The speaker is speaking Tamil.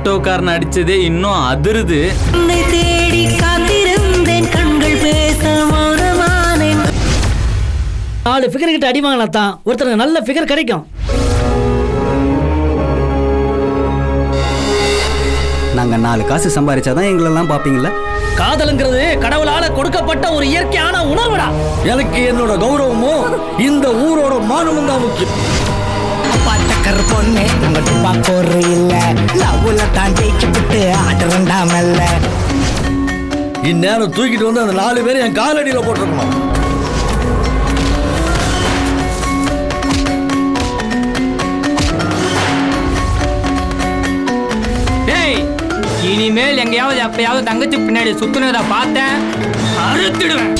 ஆட்டோக்காரன் அடிச்சதே இன்னும் அதிருது. தேடி காத்திருந்தேன் கண்கள் பேச மௌனமானேன். 4 ஃபிகர் கிட்ட அடி வாங்கினா தான் ஒருத்தருக்கு நல்ல ஃபிகர் கிடைக்கும். நாங்க 4 காசு சம்பாதிச்சாதான் எங்களெல்லாம் பாப்பீங்களா? காதலுங்கிறது கடவுளால கொடுக்கப்பட்ட ஒரு இயற்கையான உணர்வுடா. எனக்கு என்னோட கௌரவமும் இந்த ஊரோட மானமும் தான் முக்கியம். பாட்டக்கர் பொண்ணு உங்கள்கிட்ட பாக்கோரு இல்ல லவ்ல தான் ஜெயிச்சு விட்டு ஆடுறண்டாமல்ல. இந்நேரம் தூக்கிட்டு வந்து அந்த 4 பேரும் என் காலடியில போட்டிருக்கணும். இனிமேல் எங்கேயாவது எப்பயாவது தங்கச்சி பின்னாடி சுத்துனதை பார்த்தேன் அறுத்துடுவேன்.